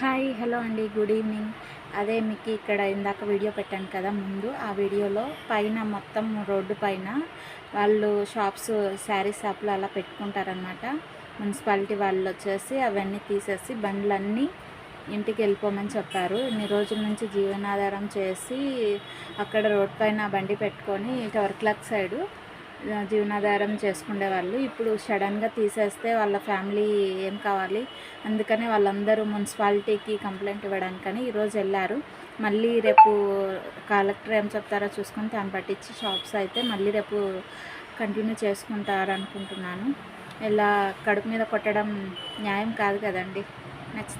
Hi hello అండి, good evening. అదే మీకు ఇక్కడ ఇందాక వీడియో పెట్టాను కదా ముందు, ఆ వీడియోలో పైన మొత్తం రోడ్డు పైన వాళ్ళు షాప్స్, శారీ షాపులు అలా పెట్టుకుంటారనమాట. మున్సిపాలిటీ వాళ్ళు వచ్చేసి అవన్నీ తీసేసి బండ్లన్నీ ఇంటికి వెళ్ళిపోమని చెప్పారు. ఇన్ని రోజుల నుంచి జీవనాధారం చేసి అక్కడ రోడ్ పైన బండి పెట్టుకొని టవర్ క్లాక్ సైడు జీవనాధారం చేసుకునేవాళ్ళు. ఇప్పుడు సడన్గా తీసేస్తే వాళ్ళ ఫ్యామిలీ ఏం కావాలి, అందుకనే వాళ్ళందరూ మున్సిపాలిటీకి కంప్లైంట్ ఇవ్వడానికని ఈరోజు వెళ్ళారు. మళ్ళీ రేపు కలెక్టర్ ఏం చెప్తారో చూసుకొని దాన్ని పట్టించి షాప్స్ అయితే మళ్ళీ రేపు కంటిన్యూ చేసుకుంటారు అనుకుంటున్నాను. ఇలా కడుపు మీద కొట్టడం న్యాయం కాదు కదండి. నచ్చితే